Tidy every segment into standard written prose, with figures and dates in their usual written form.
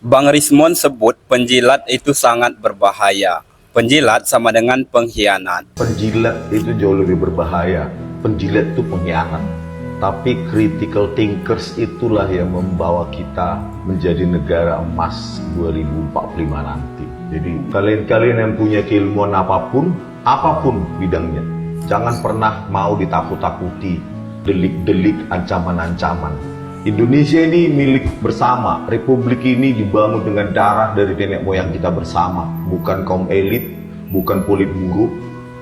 Bang Rismon sebut penjilat itu sangat berbahaya. Penjilat sama dengan pengkhianat. Penjilat itu jauh lebih berbahaya. Penjilat itu pengkhianat. Tapi critical thinkers itulah yang membawa kita menjadi negara emas 2045 nanti. Jadi kalian-kalian yang punya keilmuan apapun bidangnya, jangan pernah mau ditakut-takuti, delik-delik, ancaman-ancaman. Indonesia ini milik bersama. Republik ini dibangun dengan darah dari nenek moyang kita bersama, bukan kaum elit, bukan politburo.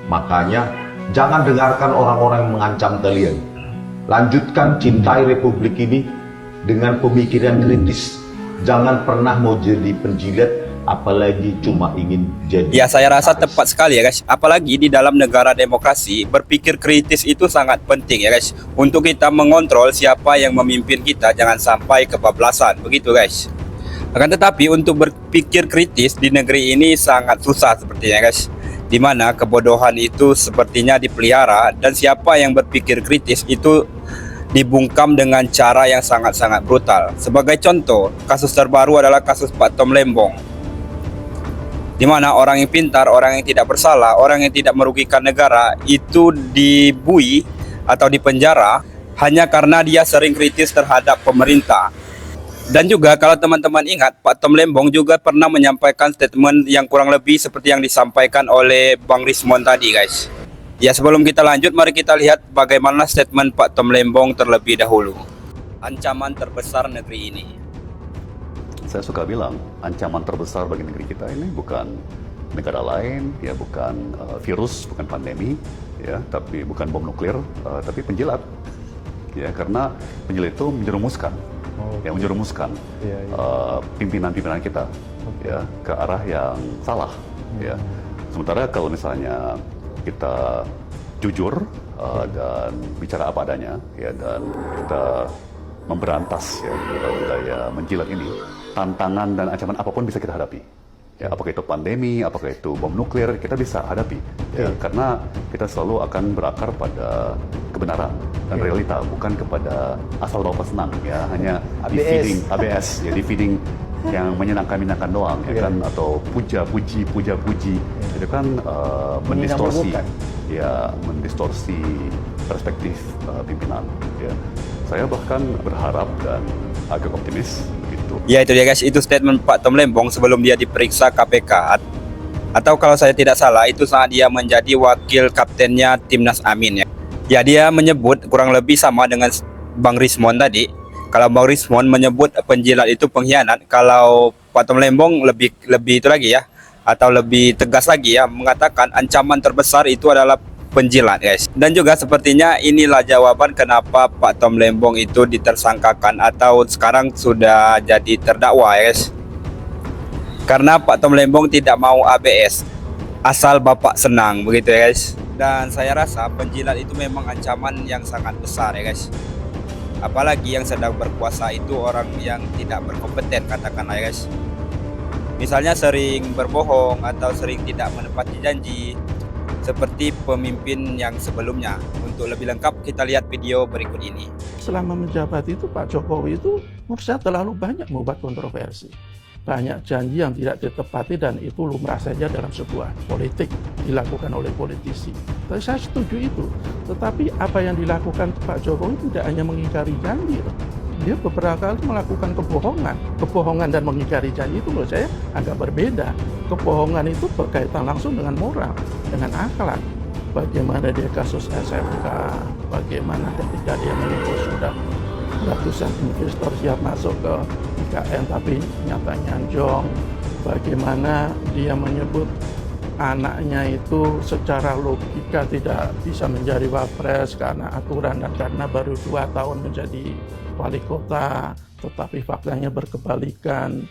Makanya jangan dengarkan orang-orang yang mengancam kalian. Lanjutkan cintai Republik ini dengan pemikiran kritis. Jangan pernah mau jadi penjilat, apalagi cuma ingin jadi. Ya, saya rasa tepat sekali ya guys. Apalagi di dalam negara demokrasi, berpikir kritis itu sangat penting ya guys. Untuk kita mengontrol siapa yang memimpin kita, jangan sampai kebablasan. Begitu guys. Akan tetapi untuk berpikir kritis di negeri ini sangat susah sepertinya guys. Dimana kebodohan itu sepertinya dipelihara, dan siapa yang berpikir kritis itu dibungkam dengan cara yang sangat-sangat brutal. Sebagai contoh, kasus terbaru adalah kasus Pak Tom Lembong, di mana orang yang pintar, orang yang tidak bersalah, orang yang tidak merugikan negara itu dibui atau dipenjara hanya karena dia sering kritis terhadap pemerintah. Dan juga kalau teman-teman ingat, Pak Tom Lembong juga pernah menyampaikan statement yang kurang lebih seperti yang disampaikan oleh Bang Rismon tadi guys. Ya, sebelum kita lanjut, mari kita lihat bagaimana statement Pak Tom Lembong terlebih dahulu. Ancaman terbesar negeri ini. Saya suka bilang, ancaman terbesar bagi negeri kita ini bukan negara lain, ya bukan virus, bukan pandemi, ya, tapi bukan bom nuklir, tapi penjilat. Ya, karena penjilat itu menjerumuskan, pimpinan-pimpinan kita, ya, ke arah yang salah. Ya. Sementara kalau misalnya kita jujur dan bicara apa adanya, ya, dan kita memberantas ya budaya menjilat ini, tantangan dan ancaman apapun bisa kita hadapi. Ya, apakah itu pandemi, apakah itu bom nuklir, kita bisa hadapi. Ya, karena kita selalu akan berakar pada kebenaran dan realita, bukan kepada asal bapak senang, ya, hanya di-feeding ABS, ya, di-feeding yang menyenangkan doang, ya kan, atau puja-puji, itu kan mendistorsi, ya, mendistorsi perspektif pimpinan. Ya. Saya bahkan berharap dan agak optimis begitu. Ya, itu dia guys, itu statement Pak Tom Lembong sebelum dia diperiksa KPK. Atau kalau saya tidak salah, itu saat dia menjadi wakil kaptennya Timnas Amin ya. Ya, dia menyebut kurang lebih sama dengan Bang Rismon tadi. Kalau Bang Rismon menyebut penjilat itu pengkhianat, kalau Pak Tom Lembong lebih itu lagi ya, atau lebih tegas lagi ya, mengatakan ancaman terbesar itu adalah penjilat guys. Dan juga sepertinya inilah jawaban kenapa Pak Tom Lembong itu ditersangkakan atau sekarang sudah jadi terdakwa guys. Karena Pak Tom Lembong tidak mau ABS, asal bapak senang, begitu ya guys. Dan saya rasa penjilat itu memang ancaman yang sangat besar ya guys. Apalagi yang sedang berkuasa itu orang yang tidak berkompeten, katakanlah ya guys. Misalnya sering berbohong atau sering tidak menepati janji, seperti pemimpin yang sebelumnya. Untuk lebih lengkap kita lihat video berikut ini. Selama menjabat itu Pak Jokowi itu menurut saya terlalu banyak membuat kontroversi. Banyak janji yang tidak ditepati dan itu lumrah saja dalam sebuah politik dilakukan oleh politisi. Tapi saya setuju itu. Tetapi apa yang dilakukan Pak Jokowi tidak hanya mengingkari janji. Dia beberapa kali melakukan kebohongan dan mengingkari janji itu menurut saya agak berbeda. Kebohongan itu berkaitan langsung dengan moral, dengan akhlak. Bagaimana dia kasus SMK, bagaimana ketika dia menyebut sudah ratusan investor siap masuk ke IKN tapi nyatanya anjong. Bagaimana dia menyebut anaknya itu secara logika tidak bisa menjadi wapres karena aturan dan karena baru 2 tahun menjadi wali kota, tetapi faktanya berkebalikan.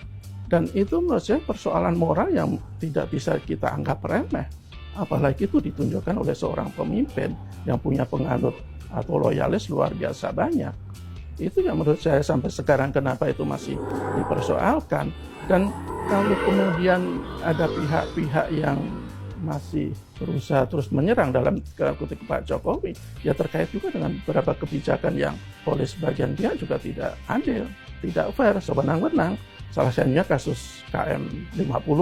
Dan itu menurut saya persoalan moral yang tidak bisa kita anggap remeh. Apalagi itu ditunjukkan oleh seorang pemimpin yang punya penganut atau loyalis luar biasa banyak. Itu yang menurut saya sampai sekarang kenapa itu masih dipersoalkan. Dan kalau kemudian ada pihak-pihak yang masih berusaha terus menyerang dalam kutip Pak Jokowi, ya terkait juga dengan beberapa kebijakan yang oleh sebagian pihak juga tidak adil, tidak fair, sewenang-wenang. Salah satunya kasus KM50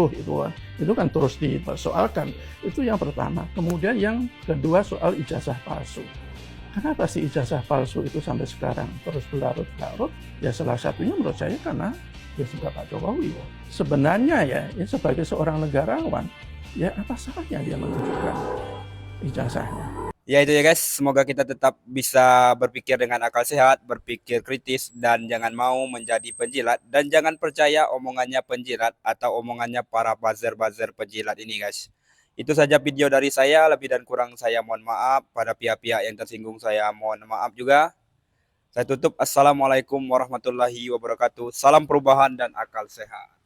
itu kan terus dipersoalkan. Itu yang pertama. Kemudian yang kedua soal ijazah palsu. Kenapa sih ijazah palsu itu sampai sekarang terus berlarut-larut? Ya salah satunya menurut saya karena ya sudah Pak Jokowi. Sebenarnya ya sebagai seorang negarawan, ya apa salahnya dia menunjukkan ijazahnya? Ya itu ya guys, semoga kita tetap bisa berpikir dengan akal sehat, berpikir kritis, dan jangan mau menjadi penjilat, dan jangan percaya omongannya penjilat atau omongannya para buzzer-buzzer penjilat ini guys. Itu saja video dari saya, lebih dan kurang saya mohon maaf, pada pihak-pihak yang tersinggung saya mohon maaf juga. Saya tutup, assalamualaikum warahmatullahi wabarakatuh, salam perubahan dan akal sehat.